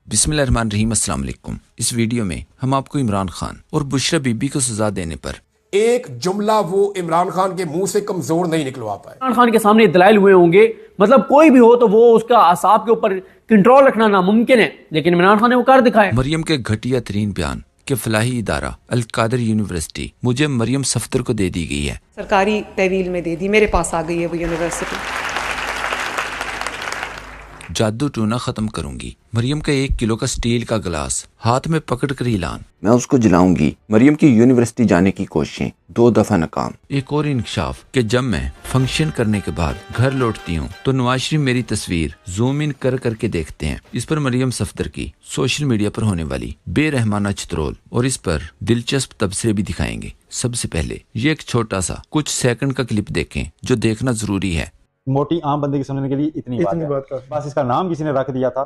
बिस्मिल्लाहिर्रहमानिर्रहीम। अस्सलाम वालेकुम। इस वीडियो में हम आपको इमरान खान और बुशरा बीबी को सजा देने पर एक जुमला वो इमरान खान के मुंह से कमजोर नहीं निकलवा पाए। इमरान खान के सामने दलाइल हुए होंगे, मतलब कोई भी हो तो वो उसका आसाब के ऊपर कंट्रोल रखना नामुमकिन है, लेकिन इमरान खान ने वो कर दिखाया। मरियम के घटिया तरीन बयान के फलाही इदारा अल कादर यूनिवर्सिटी मुझे मरियम सफदर को दे दी गई है। सरकारी तहवील में दे दी, मेरे पास आ गई है वो यूनिवर्सिटी। जादू टूना खत्म करूंगी। मरियम का 1 किलो का स्टील का गिलास हाथ में पकड़ कर ऐलान, मैं उसको जलाऊंगी। मरियम की यूनिवर्सिटी जाने की कोशिशें 2 दफा नाकाम। एक और इंकशाफ कि जब मैं फंक्शन करने के बाद घर लौटती हूँ तो नवाज शरीफ मेरी तस्वीर जूम इन कर करके देखते हैं। इस पर मरियम सफदर की सोशल मीडिया पर होने वाली बेरहमाना चित्रोल और इस पर दिलचस्प तबसरे भी दिखाएंगे। सबसे पहले ये एक छोटा सा कुछ सेकंड का क्लिप देखें जो देखना जरूरी है। मोटी आम बंदे की समझने के लिए इतनी बात है। बस इसका नाम किसी ने रख दिया था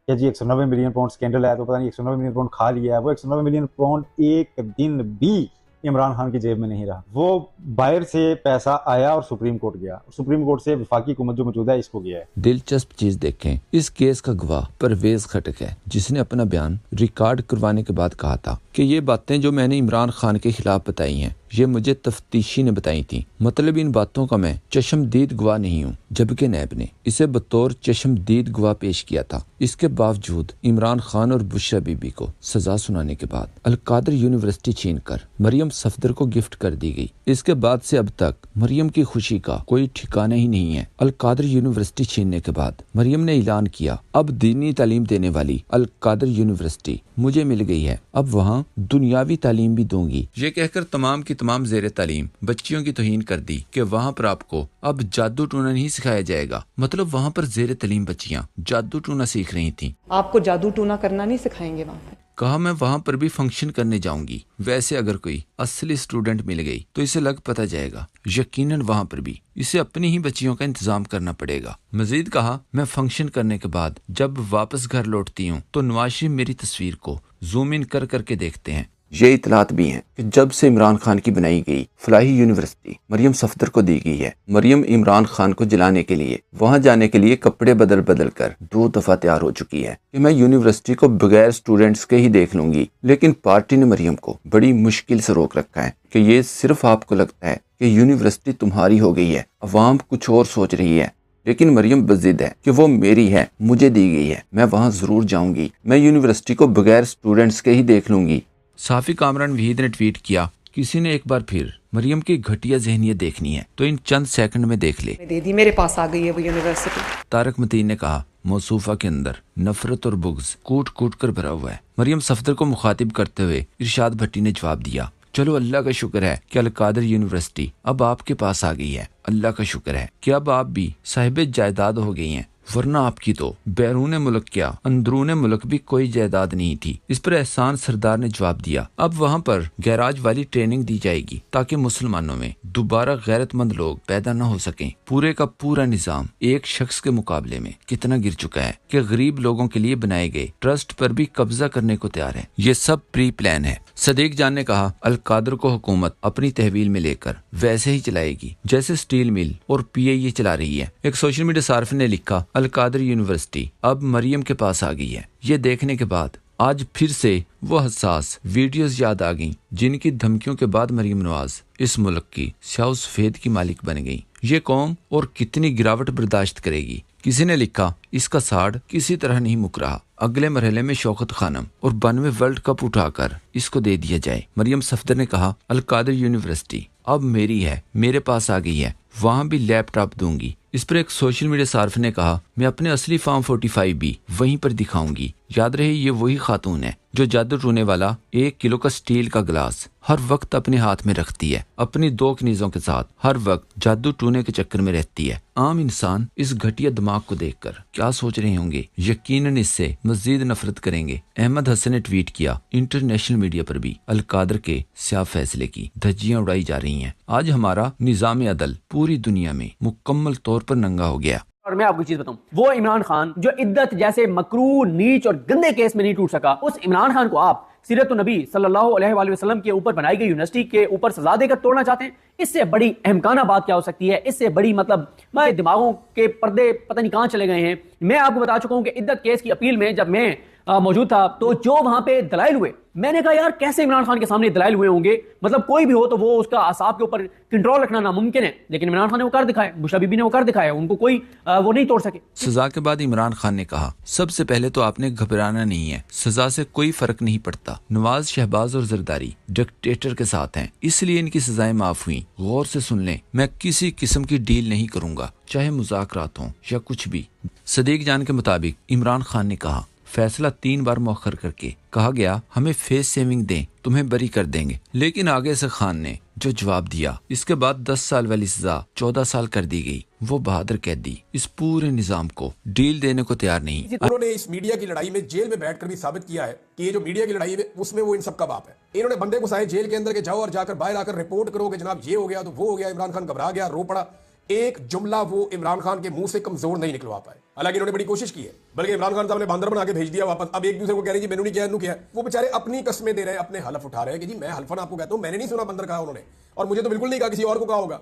कि जी 190 मिलियन पाउंड स्कैंडल है, तो पता नहीं 190 मिलियन पाउंड खा लिया है। वो 190 मिलियन पाउंड एक दिन भी इमरान खान की जेब में नहीं रहा। वो बाहर से पैसा आया और सुप्रीम कोर्ट गया, सुप्रीम कोर्ट से वफाकी हुकूमत जो मौजूदा है इसको गया है। दिलचस्प चीज देखें, इस केस का गवाह परवेज खटक है जिसने अपना बयान रिकॉर्ड करवाने के बाद कहा था कि ये बातें जो मैंने इमरान खान के खिलाफ बताई हैं ये मुझे तफ्तीशी ने बताई थी। मतलब इन बातों का मैं चश्मदीद गवाह नहीं हूँ, जबकि नैब ने इसे बतौर चश्मदीद गवाह पेश किया था। इसके बावजूद इमरान खान और बुशरा बीबी को सजा सुनाने के बाद अल कादर यूनिवर्सिटी छीनकर मरियम सफदर को गिफ्ट कर दी गई। इसके बाद से अब तक मरियम की खुशी का कोई ठिकाना ही नहीं है। अल कादर यूनिवर्सिटी छीनने के बाद मरियम ने ऐलान किया, अब दीनी तालीम देने वाली अल कादर यूनिवर्सिटी मुझे मिल गई है, अब वहाँ दुनियावी तालीम भी दूंगी। ये कहकर तमाम की तमाम ज़ेरे तालीम बच्चियों की तौहीन कर दी कि वहाँ पर आपको अब जादू टूना नहीं सिखाया जाएगा। मतलब वहाँ पर ज़ेरे तालीम बच्चियाँ जादू टूना सीख रही थी। आपको जादू टूना करना नहीं सिखाएंगे वहाँ पे। कहा मैं वहाँ पर भी फंक्शन करने जाऊंगी। वैसे अगर कोई असली स्टूडेंट मिल गई तो इसे लग पता जाएगा, यकीनन वहाँ पर भी इसे अपनी ही बच्चियों का इंतजाम करना पड़ेगा। मजीद कहा, मैं फंक्शन करने के बाद जब वापस घर लौटती हूँ तो नवाज शरीफ मेरी तस्वीर को जूम इन कर करके देखते हैं। ये इतलात भी हैं कि जब से इमरान खान की बनाई गई फलाही यूनिवर्सिटी मरियम सफदर को दी गई है। मरियम इमरान खान को जलाने के लिए वहां जाने के लिए कपड़े बदल बदल कर 2 दफा तैयार हो चुकी है कि मैं यूनिवर्सिटी को बगैर स्टूडेंट्स के ही देख लूंगी। लेकिन पार्टी ने मरियम को बड़ी मुश्किल से रोक रखा है कि ये सिर्फ आपको लगता है कि यूनिवर्सिटी तुम्हारी हो गई है, अवाम कुछ और सोच रही है। लेकिन मरियम बज़िद है कि वो मेरी है, मुझे दी गई है, मैं वहाँ जरूर जाऊंगी, मैं यूनिवर्सिटी को बगैर स्टूडेंट्स के ही देख लूंगी। साफी कामरान वहीद ने ट्वीट किया, किसी ने एक बार फिर मरियम की घटिया ज़हनियत देखनी है तो इन चंद सेकंड में देख ले। दे दी, मेरे पास आ गई है वो यूनिवर्सिटी। तारक मतीन ने कहा, मौसूफा के अंदर नफरत और बुग़्ज़ कूट कूट कर भरा हुआ है। मरियम सफदर को मुखातिब करते हुए इरशाद भट्टी ने जवाब दिया, चलो अल्लाह का शुक्र है कि अल कादर यूनिवर्सिटी अब आपके पास आ गई है। अल्लाह का शुक्र है कि अब आप भी साहिब जायदाद हो गई हैं, वरना आपकी तो बैरून मुल्क क्या अंदरून मुल्क भी कोई जायदाद नहीं थी। इस पर एहसान सरदार ने जवाब दिया, अब वहाँ पर गैराज वाली ट्रेनिंग दी जाएगी ताकि मुसलमानों में दोबारा गैरतमंद लोग पैदा न हो सकें। पूरे का पूरा निजाम एक शख्स के मुकाबले में कितना गिर चुका है कि गरीब लोगों के लिए बनाए गए ट्रस्ट पर भी कब्जा करने को तैयार है। ये सब प्री प्लान है। सदीक जान ने कहा, अल कादर को हुकूमत अपनी तहवील में लेकर वैसे ही चलाएगी जैसे स्टील मिल और PIA चला रही है। एक सोशल मीडिया सार्फ ने लिखा, अल कादर यूनिवर्सिटी अब मरियम के पास आ गई है। ये देखने के बाद आज फिर से वो हसास वीडियोस याद आ गईं जिनकी धमकियों के बाद मरियम नवाज इस मुल्क की स्याह सफेद की मालिक बन गई। ये कौम और कितनी गिरावट बर्दाश्त करेगी। किसी ने लिखा, इसका साड़ किसी तरह नहीं मुक रहा, अगले मरहले में शौकत खानम और 92 वर्ल्ड कप उठाकर इसको दे दिया जाए। मरियम सफदर ने कहा, अल कादर यूनिवर्सिटी अब मेरी है, मेरे पास आ गई है, वहाँ भी लैपटॉप दूंगी। इस पर एक सोशल मीडिया सार्फ ने कहा, मैं अपने असली फॉर्म 45 भी वहीं पर दिखाऊंगी। याद रहे ये वही खातून है जो जादू टूने वाला 1 किलो का स्टील का गिलास हर वक्त अपने हाथ में रखती है, अपनी 2 कनीजों के साथ हर वक्त जादू टूने के चक्कर में रहती है। आम इंसान इस घटिया दिमाग को देखकर क्या सोच रहे होंगे, यकीनन इससे मजीद नफरत करेंगे। अहमद हसन ने ट्वीट किया, इंटरनेशनल मीडिया पर भी अल कादर के स्याह फैसले की धज्जियां उड़ाई जा रही हैं। आज हमारा निजाम अदल पूरी दुनिया में मुकम्मल तौर पर नंगा हो गया। और मैं आपको चीज बताऊं, वो इमरान खान जो इद्दत जैसे मकरू नीच और गंदे केस में नहीं टूट सका, उस इमरान खान को आप सीरत नबी सल्लल्लाहु अलैहि वसल्लम के ऊपर बनाई गई यूनिवर्सिटी के ऊपर सजा देकर तोड़ना चाहते हैं। इससे बड़ी अहमकाना बात क्या हो सकती है? इससे बड़ी मतलब हमारे दिमागों के पर्दे पता नहीं कहां चले गए हैं। मैं आपको बता चुका हूं कि इद्दत केस की अपील में जब मैं موجود تھا, تو جو وہاں پہ دلائل ہوئے, میں نے کہا یار کیسے عمران خان کے سامنے دلائل ہوئے ہوں گے, مطلب کوئی بھی ہو تو وہ اس کا اعصاب کے اوپر کنٹرول رکھنا ناممکن ہے, لیکن عمران خان نے وہ کر دکھایا, بشرا بی بی نے وہ کر دکھایا, ان کو کوئی وہ نہیں توڑ سکے. سزا کے بعد عمران خان نے کہا سب سے پہلے تو آپ نے گھبرانا نہیں ہے, سزا سے کوئی فرق نہیں پڑتا. نواز, شہباز اور زرداری ڈکٹیٹر کے ساتھ ہیں, اس لیے ان کی سزائیں معاف ہوئیں. غور سے سن لیں, میں کسی قسم کی ڈیل نہیں کروں گا, چاہے مذاکرات ہوں یا کچھ بھی. صدیق جان کے مطابق عمران خان نے کہا فیصلہ 3 بار مؤخر کر کے کہا گیا ہمیں فیس سیونگ دیں, تمہیں بری کر دیں گے, لیکن آگے سے خان نے جو جواب دیا, اس کے بعد 10 سال والی سزا 14 سال کر دی گئی. وہ بہادر قیدی اس پورے نظام کو ڈیل دینے کو تیار نہیں. انہوں نے اس میڈیا کی لڑائی میں جیل میں بیٹھ کر بھی ثابت کیا ہے کہ یہ جو میڈیا کی لڑائی ہے اس میں وہ ان سب کا باپ ہے. انہوں نے بندے کو سائے جیل کے اندر کے جاؤ اور جا کر باہر آ کر رپورٹ کرو کہ جناب یہ ہو گیا تو وہ ہو گیا. عمران خان گھبرا گیا, رو پڑا. ایک جملہ وہ عمران خان کے منہ سے کمزور نہیں نکلوا پائے, حالانکہ انہوں نے بڑی کوشش کی ہے, بلکہ عمران خان صاحب نے باندر بنا کے بھیج دیا واپس. اب ایک دوسرے کو کہہ رہے ہیں کہ میں نے نہیں کیا, انہوں کیا. وہ بیچارے اپنی قسمیں دے رہے ہیں, اپنے حلف اٹھا رہے ہیں کہ جی میں حلفاً آپ کو کہتا ہوں میں نے نہیں سنا بندر کہا انہوں نے, اور مجھے تو بالکل نہیں کہا, کسی اور کو کہا ہوگا.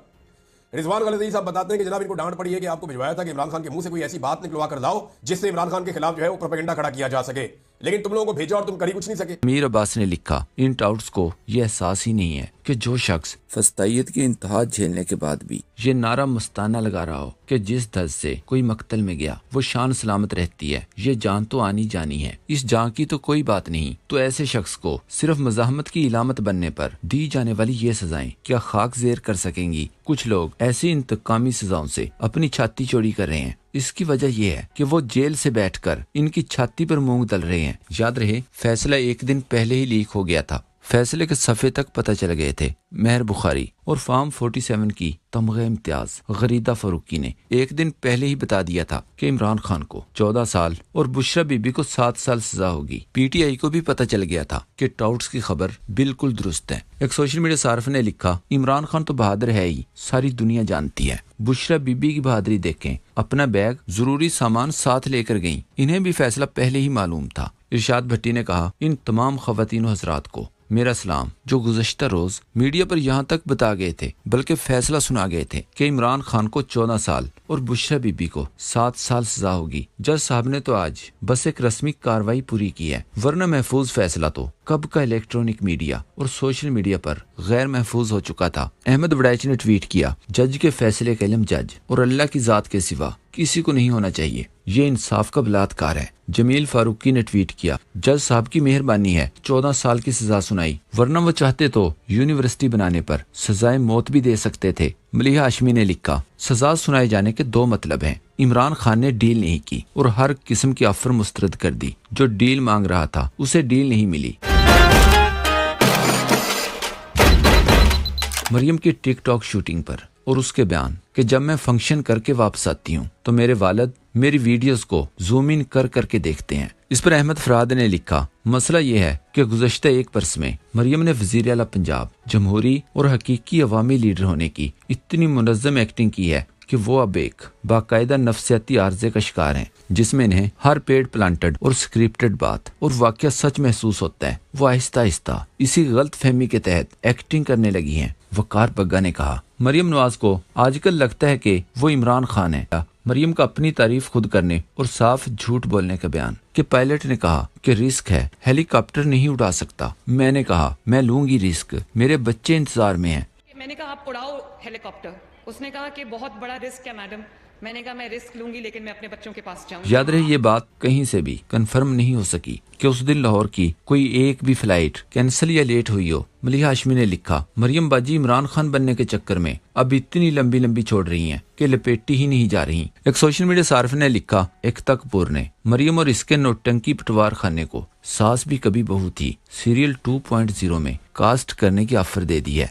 رضوان غلطی صاحب بتاتے ہیں کہ جناب ان کو ڈانٹ پڑی ہے کہ آپ کو بھجوایا تھا کہ عمران خان کے منہ سے کوئی ایسی بات نکلوا کر لاؤ جس سے عمران خان کے خلاف جو ہے وہ پروپیگنڈا کھڑا کیا جا سکے, لیکن تم لوگوں کو بھیجا اور تم کری کچھ نہیں سکے. میر عباس نے لکھا ان ٹاؤٹس کو یہ احساس ہی نہیں ہے کہ جو شخص فسطائیت کی انتہا جھیلنے کے بعد بھی یہ نعرہ مستانہ لگا رہا ہو کہ جس درد سے کوئی مقتل میں گیا وہ شان سلامت رہتی ہے, یہ جان تو آنی جانی ہے, اس جان کی تو کوئی بات نہیں, تو ایسے شخص کو صرف مزاحمت کی علامت بننے پر دی جانے والی یہ سزائیں کیا خاک زیر کر سکیں گی؟ کچھ لوگ ایسی انتقامی سزاؤں سے اپنی چھاتی چوڑی کر رہے ہیں. اس کی وجہ یہ ہے کہ وہ جیل سے بیٹھ کر ان کی چھاتی پر مونگ دل رہے ہیں. یاد رہے فیصلہ ایک دن پہلے ہی لیک ہو گیا تھا, فیصلے کے صفحے تک پتہ چل گئے تھے. مہر بخاری اور فارم 47 کی تمغہ امتیاز غریدہ فاروقی نے ایک دن پہلے ہی بتا دیا تھا کہ عمران خان کو 14 سال اور بشرا بی بی کو 7 سال سزا ہوگی. پی ٹی آئی کو بھی پتہ چل گیا تھا کہ ٹاؤٹس کی خبر بالکل درست ہے. ایک سوشل میڈیا صارف نے لکھا عمران خان تو بہادر ہے ہی, ساری دنیا جانتی ہے. بشرا بی بی کی بہادری دیکھیں, اپنا بیگ ضروری سامان ساتھ لے کر گئیں, انہیں بھی فیصلہ پہلے ہی معلوم تھا. ارشاد بھٹی نے کہا ان تمام خواتین و حضرات کو میرا سلام جو گزشتہ روز میڈیا پر یہاں تک بتا گئے تھے بلکہ فیصلہ سنا گئے تھے کہ عمران خان کو 14 سال اور بشرا بی بی کو 7 سال سزا ہوگی. جج صاحب نے تو آج بس ایک رسمی کاروائی پوری کی ہے, ورنہ محفوظ فیصلہ تو کب کا الیکٹرانک میڈیا اور سوشل میڈیا پر غیر محفوظ ہو چکا تھا. احمد وڑائچ نے ٹویٹ کیا جج کے فیصلے کا علم جج اور اللہ کی ذات کے سوا کسی کو نہیں ہونا چاہیے, یہ انصاف کا بلااتکار ہے. جمیل فاروقی نے ٹویٹ کیا جج صاحب کی مہربانی ہے 14 سال کی سزا سنائی, ورنہ وہ چاہتے تو یونیورسٹی بنانے پر سزائے موت بھی دے سکتے تھے. ملیحہ ہاشمی نے لکھا سزا سنائے جانے کے 2 مطلب ہیں, عمران خان نے ڈیل نہیں کی اور ہر قسم کی آفر مسترد کر دی. جو ڈیل مانگ رہا تھا اسے ڈیل نہیں ملی. مریم کی ٹک ٹاک شوٹنگ پر اور اس کے بیان کہ جب میں فنکشن کر کے واپس آتی ہوں تو میرے والد میری ویڈیوز کو زوم ان کر کے دیکھتے ہیں. اس پر احمد فراد نے لکھا مسئلہ یہ ہے کہ گزشتہ 1 برس میں مریم نے وزیر اعلیٰ پنجاب, جمہوری اور حقیقی عوامی لیڈر ہونے کی اتنی منظم ایکٹنگ کی ہے کہ وہ اب ایک باقاعدہ نفسیاتی عارضے کا شکار ہیں جس میں انہیں ہر پیڈ پلانٹڈ اور سکرپٹڈ بات اور واقعہ سچ محسوس ہوتا ہے. وہ آہستہ آہستہ اسی غلط فہمی کے تحت ایکٹنگ کرنے لگی ہیں. وقار بگا نے کہا مریم نواز کو آج کل لگتا ہے کہ وہ عمران خان ہے. مریم کا اپنی تعریف خود کرنے اور صاف جھوٹ بولنے کا بیان کہ پائلٹ نے کہا کہ رسک ہے, ہیلی کاپٹر نہیں اڑا سکتا. میں نے کہا میں لوں گی رسک, میرے بچے انتظار میں ہیں. میں نے کہا آپ اڑاؤ ہیلی کاپٹر, اس نے کہا کہ بہت بڑا رسک ہے میڈم. میں نے کہا میں رسک لوں گی لیکن میں اپنے بچوں کے پاس جاؤں. یاد رہے یہ بات کہیں سے بھی کنفرم نہیں ہو سکی کہ اس دن لاہور کی کوئی ایک بھی فلائٹ کینسل یا لیٹ ہوئی ہو. ملیحہ ہاشمی نے لکھا مریم باجی عمران خان بننے کے چکر میں اب اتنی لمبی چھوڑ رہی ہیں کہ لپیٹی ہی نہیں جا رہی. ایک سوشل میڈیا صارف نے لکھا ایکتا کپور نے مریم اور اس کے نوٹنکی پٹوار خانے کو ساس بھی کبھی بہو تھی سیریل 2.0 میں کاسٹ کرنے کی آفر دے دی ہے.